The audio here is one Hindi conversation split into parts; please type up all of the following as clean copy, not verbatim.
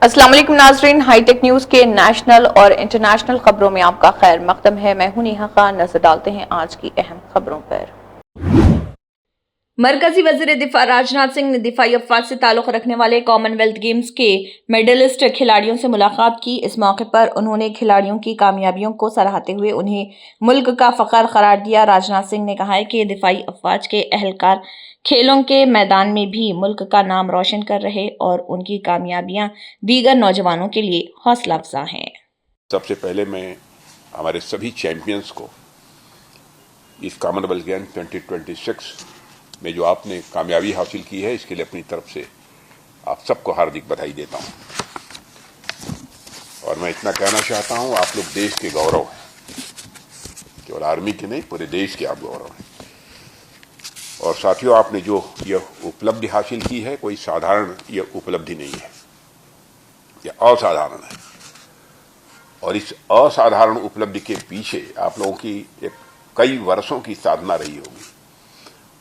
अस्सलाम वालेकुम नाजरीन, हाईटेक न्यूज के नेशनल और इंटरनेशनल खबरों में आपका खैर मकदम है। मैं हूं नेहा खान। नजर डालते हैं आज की अहम खबरों पर। मरकजी वजीर दिफा राजनाथ सिंह ने दिफाई अफवाज से ताल्लुक रखने वाले कॉमनवेल्थ गेम्स के मेडलिस्ट खिलाड़ियों से मुलाकात की। इस मौके पर उन्होंने खिलाड़ियों की कामयाबियों को सराहते हुए उन्हें मुल्क का फख्र करार दिया। राजनाथ सिंह ने कहा है कि दिफाई अफवाज के अहलकार खेलों के मैदान में भी मुल्क का नाम रोशन कर रहे और उनकी कामयाबियां दीगर नौजवानों के लिए हौसला अफजा हैं। सबसे पहले मैं हमारे सभी चैंपियंस को इस कॉमनवेल्थ गेम 2026 में जो आपने कामयाबी हासिल की है, इसके लिए अपनी तरफ से आप सबको हार्दिक बधाई देता हूं। और मैं इतना कहना चाहता हूं, आप लोग देश के गौरव हैं, केवल आर्मी के नहीं, पूरे देश के आप गौरव हैं। और साथियों, आपने जो यह उपलब्धि हासिल की है, कोई साधारण यह उपलब्धि नहीं है, यह असाधारण है। और इस असाधारण उपलब्धि के पीछे आप लोगों की एक कई वर्षों की साधना रही होगी,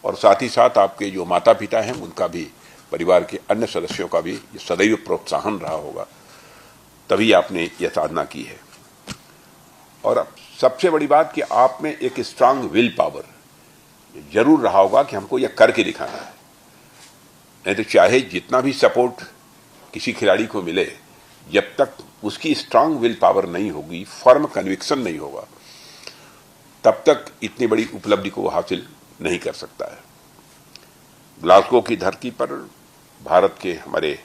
और साथ ही साथ आपके जो माता पिता हैं उनका भी, परिवार के अन्य सदस्यों का भी सदैव प्रोत्साहन रहा होगा, तभी आपने यह साधना की है। और सबसे बड़ी बात कि आप में एक स्ट्रांग विल पावर जरूर रहा होगा कि हमको यह करके दिखाना है। नहीं तो चाहे जितना भी सपोर्ट किसी खिलाड़ी को मिले, जब तक उसकी स्ट्रांग विल पावर नहीं होगी, फर्म कन्विक्शन नहीं होगा, तब तक इतनी बड़ी उपलब्धि को हासिल नहीं कर सकता है। ग्लासगो की धरती पर भारत के हमारे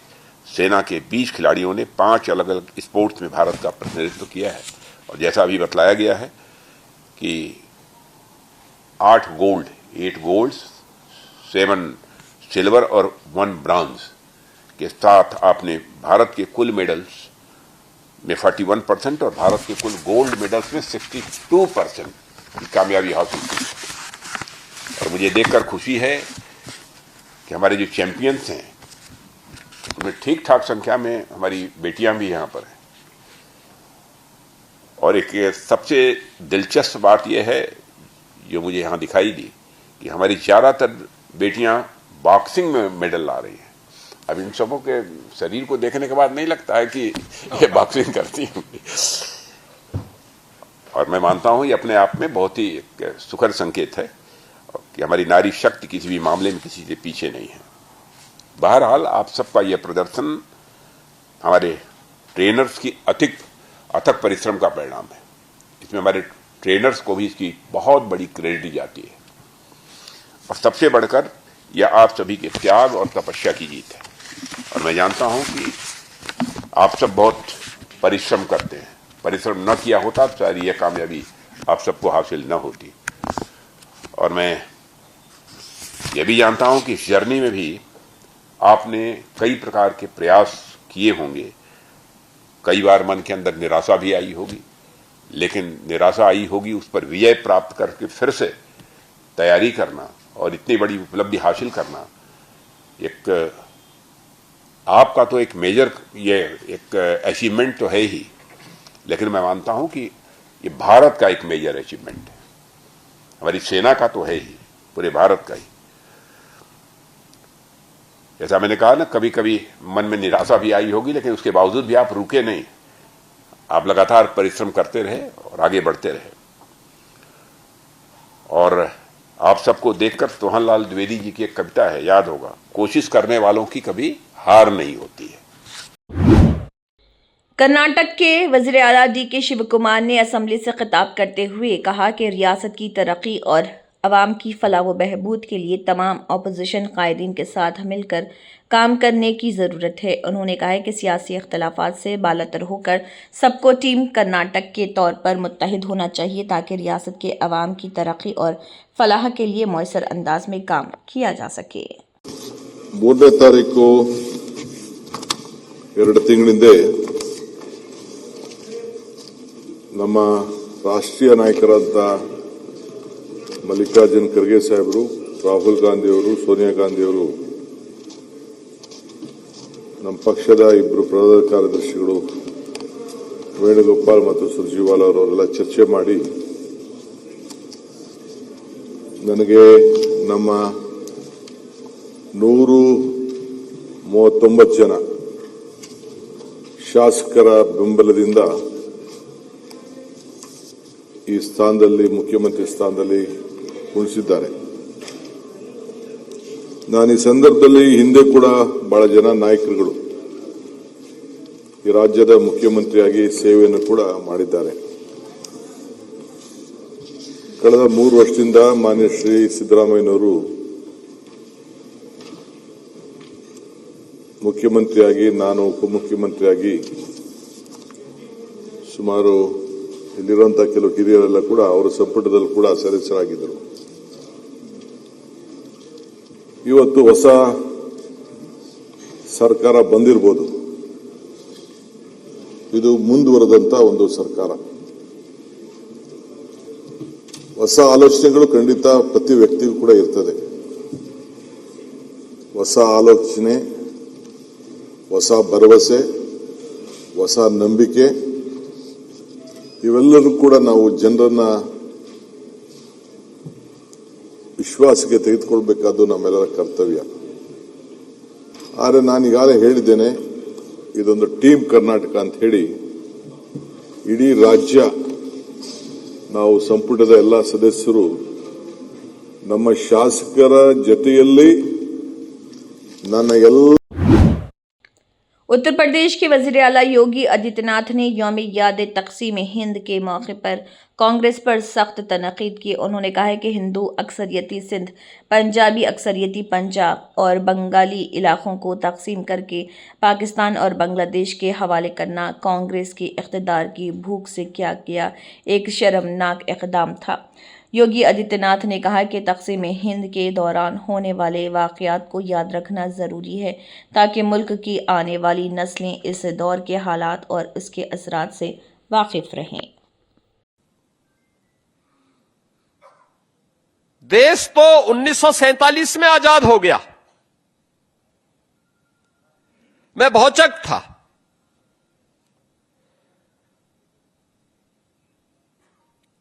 सेना के 20 खिलाड़ियों ने 5 अलग अलग स्पोर्ट्स में भारत का प्रतिनिधित्व किया है। और जैसा अभी बतलाया गया है कि 8 गोल्ड, 7 सिल्वर और 1 ब्रॉन्ज के साथ आपने भारत के कुल मेडल्स में 41% और भारत के कुल गोल्ड मेडल्स में 62% की कामयाबी हासिल की। और मुझे देखकर खुशी है कि हमारे जो चैंपियंस हैं उनमें ठीक ठाक संख्या में हमारी बेटियां भी यहां पर हैं। और एक सबसे दिलचस्प बात यह है जो मुझे यहां दिखाई दी कि हमारी ज्यादातर बेटियां बॉक्सिंग में मेडल ला रही हैं। अब इन सबों के शरीर को देखने के बाद नहीं लगता है कि ये बॉक्सिंग करती होंगी, और मैं मानता हूं ये अपने आप में बहुत ही एक सुखद संकेत है कि हमारी नारी शक्ति किसी भी मामले में किसी से पीछे नहीं है। बहरहाल, आप सबका यह प्रदर्शन हमारे ट्रेनर्स की अथक परिश्रम का परिणाम है। इसमें हमारे ट्रेनर्स को भी इसकी बहुत बड़ी क्रेडिट दी जाती है, और सबसे बढ़कर यह आप सभी के त्याग और तपस्या की जीत है। और मैं जानता हूं कि आप सब बहुत परिश्रम करते हैं। परिश्रम न किया होता तो शायद यह कामयाबी आप सबको हासिल न होती। और मैं यह भी जानता हूं कि इस जर्नी में भी आपने कई प्रकार के प्रयास किए होंगे। कई बार मन के अंदर निराशा भी आई होगी, लेकिन निराशा आई होगी, उस पर विजय प्राप्त करके फिर से तैयारी करना और इतनी बड़ी उपलब्धि हासिल करना, एक आपका तो एक मेजर ये एक अचीवमेंट तो है ही, लेकिन मैं मानता हूं कि ये भारत का एक मेजर अचीवमेंट है। हमारी सेना का तो है ही, पूरे भारत का ही। जैसा मैंने कहा ना, कभी कभी मन में निराशा भी आई होगी, लेकिन उसके बावजूद भी आप रुके नहीं, आप लगातार परिश्रम करते रहे और आगे बढ़ते रहे। और आप सबको देखकर सोहनलाल द्विवेदी जी की एक कविता है, याद होगा, कोशिश करने वालों की कभी हार नहीं होती है। कर्नाटक के वज़ीर आला डी.के. शिव कुमार ने असेंबली से खिताब करते हुए कहा कि रियासत की तरक्की और अवाम की फलाह व बहबूद के लिए तमाम अपोजिशन कायदीन के साथ मिलकर काम करने की ज़रूरत है। उन्होंने कहा है कि सियासी इख्तलाफात से बालातर होकर सबको टीम कर्नाटक के तौर पर मुत्तहिद होना चाहिए, ताकि रियासत के अवाम की तरक्की और फलाह के लिए मौसर अंदाज में काम किया जा सके। 3ನೇ ತಾರೀಕು 2 ತಿಂಗಳಿಂದ ನಮ್ಮ ರಾಷ್ಟ್ರೀಯ ನಾಯಕರಾದ ಮಲ್ಲಿಕಾರ್ಜುನ್ ಖರ್ಗೆ ಸಾಹೇಬರು, ರಾಹುಲ್ ಗಾಂಧಿ ಅವರು, ಸೋನಿಯಾ ಗಾಂಧಿ ಅವರು, ನಮ್ಮ ಪಕ್ಷದ 2 ಪ್ರಧಾನ ಕಾರ್ಯದರ್ಶಿಗಳು ವೇಣುಗೋಪಾಲ್ ಮತ್ತು ಸುರ್ಜೇವಾಲಾ ಅವರೆಲ್ಲ ಚರ್ಚೆ ಮಾಡಿ ನನಗೆ ನಮ್ಮ 139 ಜನ ಶಾಸಕರ ಬೆಂಬಲದಿಂದ ಈ ಸ್ಥಾನದಲ್ಲಿ ಮುಖ್ಯಮಂತ್ರಿ ಸ್ಥಾನದಲ್ಲಿ ಉಳಿಸಿದ್ದಾರೆ. ನಾನು ಈ ಸಂದರ್ಭದಲ್ಲಿ ಹಿಂದೆ ಕೂಡ ಬಹಳ ಜನ ನಾಯಕರುಗಳು ಈ ರಾಜ್ಯದ ಮುಖ್ಯಮಂತ್ರಿಯಾಗಿ ಸೇವೆಯನ್ನು ಕೂಡ ಮಾಡಿದ್ದಾರೆ. ಕಳೆದ 3 ವರ್ಷದಿಂದ ಮಾನ್ಯ ಶ್ರೀ ಸಿದ್ದರಾಮಯ್ಯನವರು ಮುಖ್ಯಮಂತ್ರಿಯಾಗಿ, ನಾನು ಉಪಮುಖ್ಯಮಂತ್ರಿಯಾಗಿ, ಸುಮಾರು ಇಲ್ಲಿರುವಂತಹ ಕೆಲವು ಹಿರಿಯರೆಲ್ಲ ಕೂಡ ಅವರ ಸಂಪುಟದಲ್ಲಿ ಕೂಡ ಸದಸ್ಯರಾಗಿದ್ದರು. ಇವತ್ತು ಹೊಸ ಸರ್ಕಾರ ಬಂದಿರಬಹುದು. ಇದು ಮುಂದುವರೆದಂತ ಒಂದು ಸರ್ಕಾರ. ಹೊಸ ಆಲೋಚನೆಗಳು ಖಂಡಿತ ಪ್ರತಿ ವ್ಯಕ್ತಿಗೂ ಕೂಡ ಇರ್ತದೆ. ಹೊಸ ಆಲೋಚನೆ, ಹೊಸ ಭರವಸೆ, ಹೊಸ ನಂಬಿಕೆ, ಇವೆಲ್ಲರೂ ಕೂಡ ನಾವು ಜನರನ್ನ ವಿಶ್ವಾಸಕ್ಕೆ ತೆಗೆದುಕೊಳ್ಬೇಕಾದ್ದು ನಮ್ಮೆಲ್ಲರ ಕರ್ತವ್ಯ. ಆದರೆ ನಾನೀಗಾಗಲೇ ಹೇಳಿದ್ದೇನೆ, ಇದೊಂದು ಟೀಮ್ ಕರ್ನಾಟಕ ಅಂತ ಹೇಳಿ ಇಡೀ ರಾಜ್ಯ, ನಾವು ಸಂಪುಟದ ಎಲ್ಲ ಸದಸ್ಯರು ನಮ್ಮ ಶಾಸಕರ ಜೊತೆಯಲ್ಲಿ ನನ್ನ ಎಲ್ಲ उत्तर प्रदेश के वजीर आला योगी आदित्यनाथ ने यौम याद तक़सीम हिंद के मौके पर कांग्रेस पर सख्त तनकीद की। उन्होंने कहा है कि हिंदू अक्सरियती सिंध, पंजाबी अक्सरियती पंजाब और बंगाली इलाकों को तकसीम करके पाकिस्तान और बांग्लादेश के हवाले करना कांग्रेस की इक़्तिदार की भूख से किया गया एक शर्मनाक इक़दाम था। योगी आदित्यनाथ ने कहा कि तक़सीम हिंद के दौरान होने वाले वाक़यात को याद रखना ज़रूरी है ताकि मुल्क की आने वाली नस्लें इस दौर के हालात और उसके असरात से वाकिफ़ रहें। देश तो 1947 में आजाद हो गया। मैं भौचक था।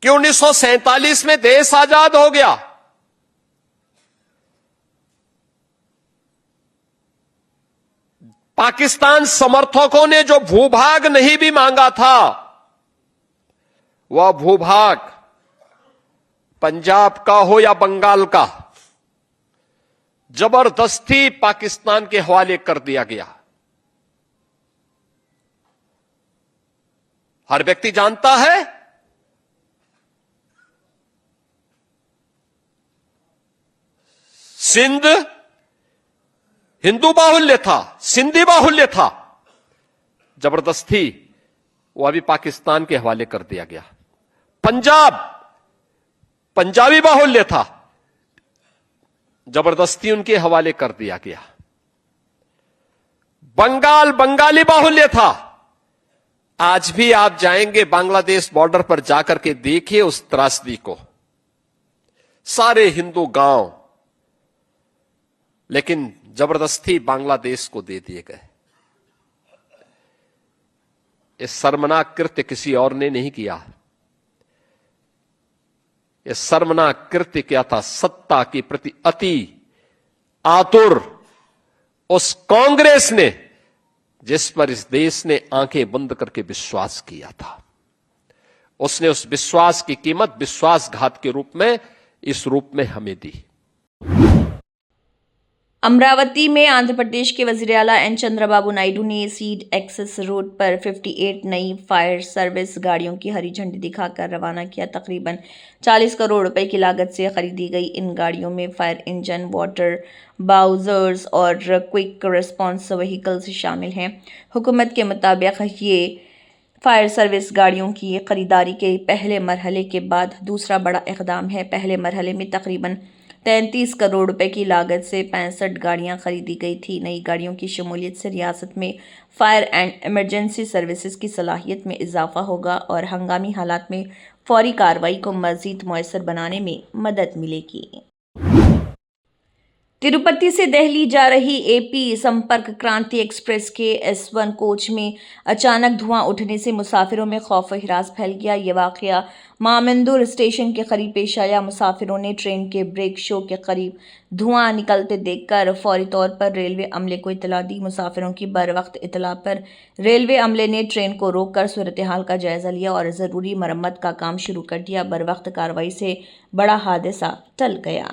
कि 1947 में देश आजाद हो गया। पाकिस्तान समर्थकों ने जो भूभाग नहीं भी मांगा था, वह भूभाग पंजाब का हो या बंगाल का, जबरदस्ती पाकिस्तान के हवाले कर दिया गया। हर व्यक्ति जानता है सिंध हिंदू बाहुल्य था, सिंधी बाहुल्य था, जबरदस्ती वो अभी पाकिस्तान के हवाले कर दिया गया। पंजाब पंजाबी बाहुल्य था, जबरदस्ती उनके हवाले कर दिया गया। बंगाल बंगाली बाहुल्य था। आज भी आप जाएंगे बांग्लादेश बॉर्डर पर जाकर के देखिए उस त्रासदी को। सारे हिंदू गांव लेकिन जबरदस्ती बांग्लादेश को दे दिए गए। इस शर्मनाक कृत्य किसी और ने नहीं किया। यह शर्मनाक कृत्य क्या था? सत्ता के प्रति अति आतुर उस कांग्रेस ने, जिस पर इस देश ने आंखें बंद करके विश्वास किया था। उसने उस विश्वास की कीमत विश्वासघात के रूप में, इस रूप में हमें दी। अमरावती में आंध्र प्रदेश के वजीर आला एन चंद्रबाबू नायडू ने सीड एक्सेस रोड पर 58 नई फायर सर्विस गाड़ियों की हरी झंडी दिखाकर रवाना किया। तकरीबन 40 करोड़ रुपए की लागत से खरीदी गई इन गाड़ियों में फायर इंजन, वाटर बाउजर्स और क्विक रिस्पांस व्हीकल्स शामिल हैं। हुकूमत के मुताबिक ये फायर सर्विस गाड़ियों की खरीदारी के पहले मरहले के बाद दूसरा बड़ा इक़दाम है। पहले मरहले में तकरीबन 33 करोड़ रुपए की लागत से 65 गाड़ियां खरीदी गई थी। नई गाड़ियों की शमूलियत से रियासत में फायर एंड इमरजेंसी सर्विसेज की सलाहियत में इजाफा होगा और हंगामी हालात में फौरी कार्रवाई को मज़ीद मौसर बनाने में मदद मिलेगी। तिरुपति से दिल्ली जा रही एपी संपर्क क्रांति एक्सप्रेस के S1 कोच में अचानक धुआं उठने से मुसाफिरों में खौफ व हिरास फैल गया। ये वाकया मामिंदुर स्टेशन के करीब पेश आया। मुसाफिरों ने ट्रेन के ब्रेक शो के करीब धुआं निकलते देखकर फौरी तौर पर रेलवे अमले को इतला दी। मुसाफिरों की बर वक्त इतला पर रेलवे अमले ने ट्रेन को रोककर सूरत हाल का जायजा लिया और ज़रूरी मरम्मत का काम शुरू कर दिया। बर वक्त कार्रवाई से बड़ा हादसा टल गया।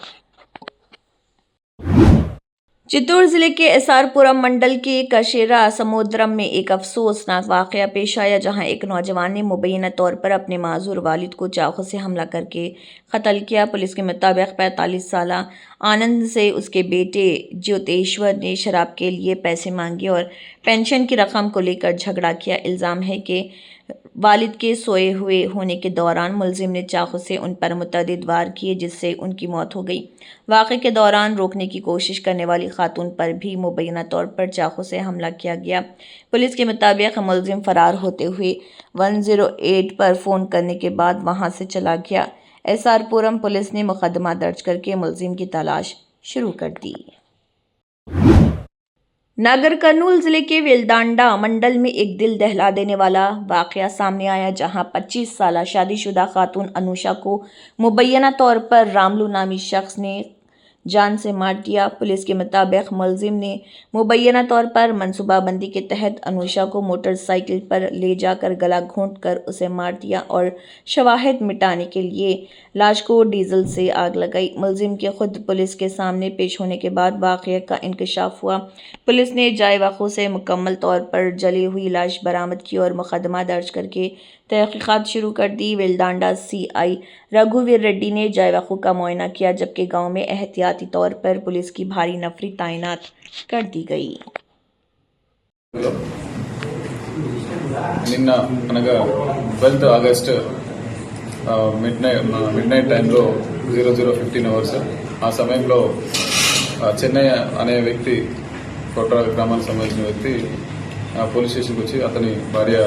चित्तूर जिले के एसआरपुरम मंडल के कशेरा समुद्रम में एक अफसोसनाक वाकया पेश आया, जहां एक नौजवान ने मुबैना तौर पर अपने माजूर वालिद को चाकू से हमला करके कत्ल किया। पुलिस के मुताबिक 45 साला आनंद से उसके बेटे ज्योतेश्वर ने शराब के लिए पैसे मांगे और पेंशन की रकम को लेकर झगड़ा किया। इल्ज़ाम है कि वालिद के सोए हुए होने के दौरान मुलजिम ने चाकू से उन पर मुतअद्दिद वार किए, जिससे उनकी मौत हो गई। वाक़े के दौरान रोकने की कोशिश करने वाली खातून पर भी मुबैना तौर पर चाकू से हमला किया गया। पुलिस के मुताबिक मुलजिम फरार होते हुए 108 पर फ़ोन करने के बाद वहां से चला गया। एसआरपुरम पुलिस ने मुकदमा दर्ज करके मुलजिम की तलाश शुरू कर दी। नागर कर्नूल जिले के वेलदांडा मंडल में एक दिल दहला देने वाला वाकया सामने आया, जहां 25 साला शादीशुदा खातून अनुषा को मुबैना तौर पर रामलू नामी शख्स ने जान से मार दिया। पुलिस के मुताबिक मुलजिम ने मुबैना तौर पर मनसूबाबंदी के तहत अनुषा को मोटरसाइकिल पर ले जाकर गला घोंटकर उसे मार दिया और शवाहिद मिटाने के लिए लाश को डीजल से आग लगाई। मुलजिम के खुद पुलिस के सामने पेश होने के बाद वाक़ये का इंकशाफ हुआ। पुलिस ने जाए वक़्त से मुकम्मल तौर पर जली हुई लाश बरामद की और मुकदमा दर्ज करके तहक़ीक़ात शुरू कर दी। वेलदांडा सीआई रघुवीर रेड्डी ने जाए वक़्त का मुआयना किया, जबकि गांव में एहतियाती तौर पर पुलिस की भारी नफरी तैनात कर दी गई। నిన్న అనగా 12 ఆగస్ట్ మిడ్ నైట్ టైంలో 00:15 అవర్స్ ఆ సమయంలో చెన్నై అనే వ్యక్తి కొట్ర గ్రామానికి సంబంధించిన వ్యక్తి పోలీస్ స్టేషన్కి వచ్చి అతని భార్య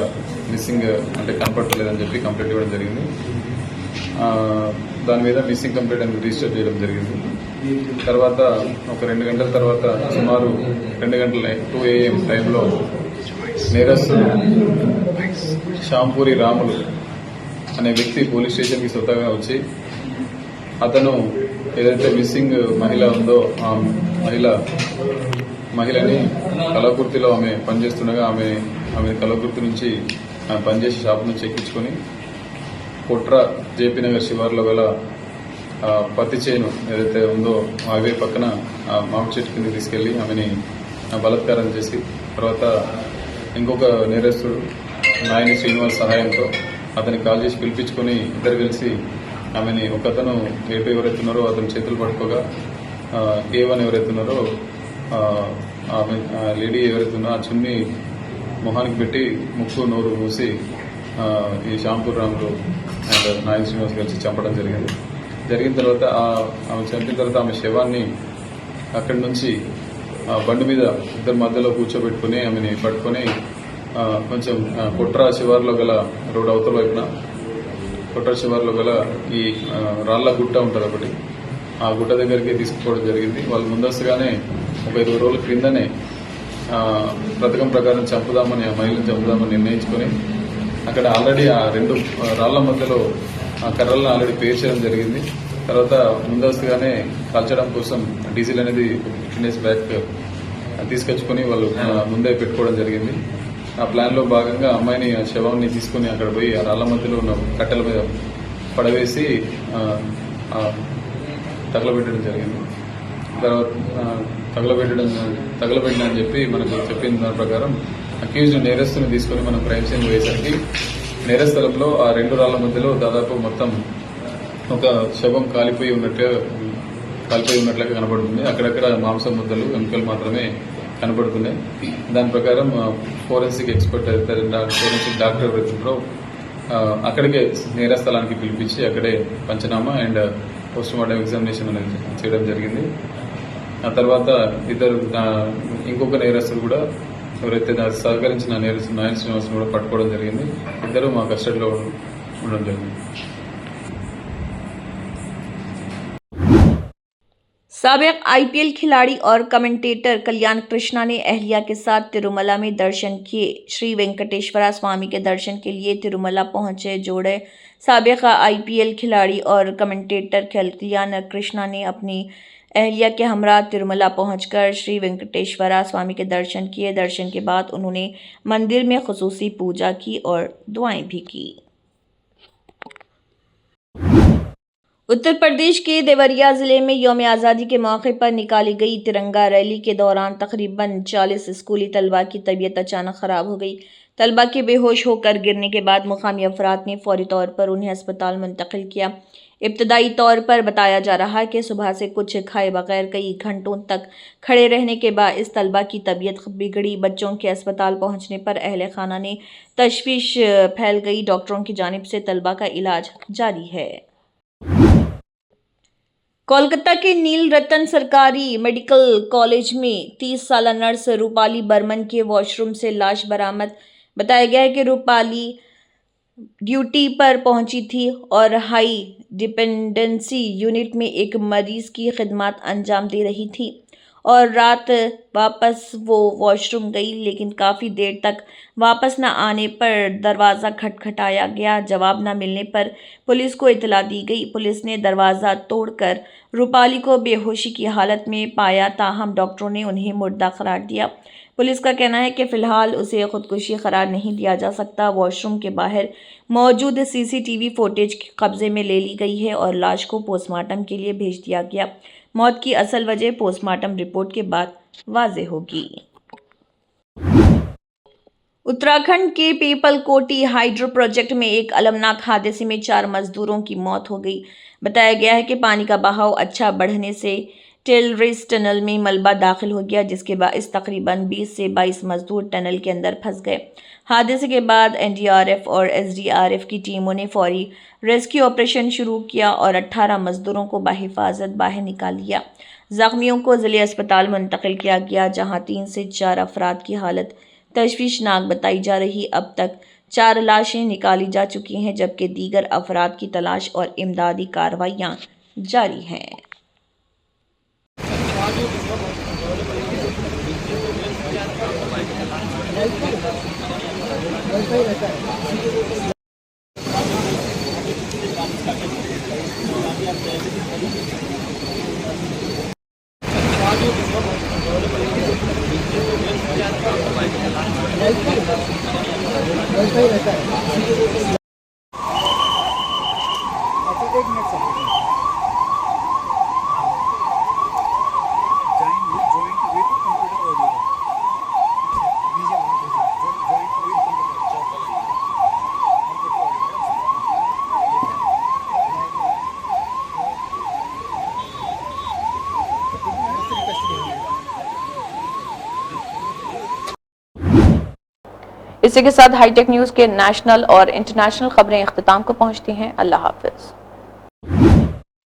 మిస్సింగ్ అంటే కనపడలేదని చెప్పి కంప్లైంట్ ఇవ్వడం జరిగింది. దాని మీద మిస్సింగ్ కంప్లైంట్ అనేది రిజిస్టర్ చేయడం జరిగింది. తర్వాత ఒక 2 గంటల తర్వాత సుమారు 2 గంటల 2 AM టైంలో నేరస్తుడు శాంపూరి రాములు అనే వ్యక్తి పోలీస్ స్టేషన్కి స్వతహాగా వచ్చి అతను ఏదైతే మిస్సింగ్ మహిళ ఉందో ఆ మహిళని కలకుర్తిలో ఆమె పనిచేస్తుండగా ఆమె కలకుర్తి నుంచి పనిచేసే షాప్ నుంచి ఎక్కించుకొని కుట్ర జేపీ నగర్ శివార్లో గల పత్తి చేను ఏదైతే ఉందో హైవే పక్కన మామిడి చెట్టు కింద తీసుకెళ్లి ఆమెని బలాత్కారం చేసి తర్వాత ఇంకొక నేరస్తుడు నాయని శ్రీనివాస్ సహాయంతో అతనికి కాల్ చేసి పిలిపించుకొని ఇద్దరు కలిసి ఆమెని ఒకతను ఏపీ ఎవరైతున్నారో అతని చేతులు పట్టుకోగా A1 ఎవరైతున్నారో ఆమె లేడీ ఎవరైతున్నా ఆ చున్ని మొహానికి పెట్టి ముక్కు నోరు మూసి ఈ షాంపూర్ రాములు అండ్ నాయని శ్రీనివాస్ కలిసి చంపడం జరిగిన తర్వాత ఆమె చంపిన తర్వాత ఆమె శవాన్ని అక్కడి నుంచి బండి మీద ఇద్దరి మధ్యలో కూర్చోబెట్టుకుని ఆమెని పట్టుకొని కొంచెం కుట్ర శివార్లో గల రోడ్ అవతల వైపున కుట్ర శివార్లో గల ఈ రాళ్ల గుట్ట ఉంటుంది ఒకటి, ఆ గుట్ట దగ్గరికి తీసుకుపోవడం జరిగింది. వాళ్ళు ముందస్తుగానే ఒక 20 రోజుల క్రిందనే పథకం ప్రకారం చంపుదామని ఆ మహిళను చంపుదామని నిర్ణయించుకొని అక్కడ ఆల్రెడీ ఆ 2 రాళ్ల మధ్యలో ఆ కర్రలను ఆల్రెడీ పేర్చడం జరిగింది. తర్వాత ముందస్తుగానే కాల్చడం కోసం డీజిల్ అనేది 15 days బ్యాక్ తీసుకొచ్చుకొని వాళ్ళు ముందే పెట్టుకోవడం జరిగింది. ఆ ప్లాన్లో భాగంగా అమ్మాయిని ఆ శవాన్ని తీసుకుని అక్కడ పోయి ఆ రాళ్ల మధ్యలో ఉన్న కట్టెల మీద పడవేసి తగలబెట్టడం జరిగింది. తర్వాత తగలబెట్టిన అని చెప్పి మనకు చెప్పిన దాని ప్రకారం అక్యూజ్డ్ నేరస్తుని తీసుకొని మనం క్రైమ్ సీన్ పోయేసరికి నేరస్థలంలో ఆ 2 రాళ్ల మధ్యలో దాదాపు మొత్తం ఒక శవం కాలిపోయి ఉన్నట్లుగా కనబడుతుంది. అక్కడక్కడ మాంసం ముద్దలు ఎముకలు మాత్రమే కనబడుతున్నాయి. దాని ప్రకారం ఫోరెన్సిక్ ఎక్స్పర్ట్ ఫోరెన్సిక్ డాక్టర్ ఎవరైతుంటారో అక్కడికే నేర స్థలానికి పిలిపించి అక్కడే పంచనామా అండ్ పోస్ట్ మార్టం ఎగ్జామినేషన్ అనేది చేయడం జరిగింది. ఆ తర్వాత ఇంకొక నేరస్తుడు కూడా ఎవరైతే సహకరించిన నేరస్తుడు నాయన శ్రీనివాస్ కూడా పట్టుకోవడం జరిగింది. ఇద్దరు మా కస్టడీలో ఉండడం జరిగింది. साबिक आईपीएल खिलाड़ी और कमेंटेटर कल्याण कृष्णा ने अहलिया के साथ तिरुमला में दर्शन किए। श्री वेंकटेश्वरा स्वामी के दर्शन के लिए तिरुमला पहुंचे जोड़े साबिक आईपीएल खिलाड़ी और कमेंटेटर कल्याण कृष्णा ने अपनी अहलिया के हमरा तिरुमला पहुंचकर श्री वेंकटेश्वरा स्वामी के दर्शन किए। दर्शन के बाद उन्होंने मंदिर में खुसूसी पूजा की और दुआएं भी की। उत्तर प्रदेश के देवरिया जिले में यौम आज़ादी के मौके पर निकाली गई तिरंगा रैली के दौरान तकरीबन 40 स्कूली तलबा की तबीयत अचानक खराब हो गई। तलबा के बेहोश होकर गिरने के बाद मुकामी अफराद ने फौरी तौर पर उन्हें अस्पताल मुंतकिल किया। इब्तदाई तौर पर बताया जा रहा है कि सुबह से कुछ खाए बगैर कई घंटों तक खड़े रहने के बाद इस तलबा की तबीयत बिगड़ी। बच्चों के अस्पताल पहुंचने पर अहले खाना ने तशवीश फैल गई। डॉक्टरों की जानिब से तलबा का इलाज जारी है। कोलकाता के नील रतन सरकारी मेडिकल कॉलेज में 30 साला नर्स रूपाली बर्मन के वॉशरूम से लाश बरामद। बताया गया है कि रूपाली ड्यूटी पर पहुंची थी और हाई डिपेंडेंसी यूनिट में एक मरीज की खिदमत अंजाम दे रही थी और रात वापस वो वॉशरूम गई, लेकिन काफ़ी देर तक वापस न आने पर दरवाज़ा खटखटाया गया। जवाब न मिलने पर पुलिस को इतला दी गई। पुलिस ने दरवाज़ा तोड़कर रूपाली को बेहोशी की हालत में पाया, ताहम डॉक्टरों ने उन्हें मुर्दा करार दिया। पुलिस का कहना है कि फ़िलहाल उसे खुदकुशी करार नहीं दिया जा सकता। वॉशरूम के बाहर मौजूद सीसीटीवी फुटेज कब्जे में ले ली गई है और लाश को पोस्टमार्टम के लिए भेज दिया गया। मौत की असल वजह पोस्टमार्टम रिपोर्ट के बाद वाज़ेह होगी। उत्तराखंड के पीपलकोटी हाइड्रो प्रोजेक्ट में एक अलमनाक हादसे में 4 मजदूरों की मौत हो गई। बताया गया है कि पानी का बहाव अच्छा बढ़ने से टेलरिस टनल में मलबा दाखिल हो गया, जिसके बाइस तकरीबन 20 से 22 मजदूर टनल के अंदर फंस गए। हादसे के बाद एनडीआरएफ और एसडीआरएफ की टीमों ने फौरी रेस्क्यू ऑपरेशन शुरू किया और 18 मजदूरों को बाहिफाजत बाहर निकाल लिया। जख्मियों को जिले अस्पताल मुंतकिल किया गया, जहां 3 से 4 अफराद की हालत तशवीशनाक बताई जा रही। अब तक 4 लाशें निकाली जा चुकी हैं, जबकि दीगर अफराद की तलाश और इमदादी कार्रवाइयाँ जारी हैं। इसी के साथ हाईटेक न्यूज़ के नेशनल और इंटरनेशनल खबरें इख्तिताम को पहुंचती हैं। अल्लाह हाफिज।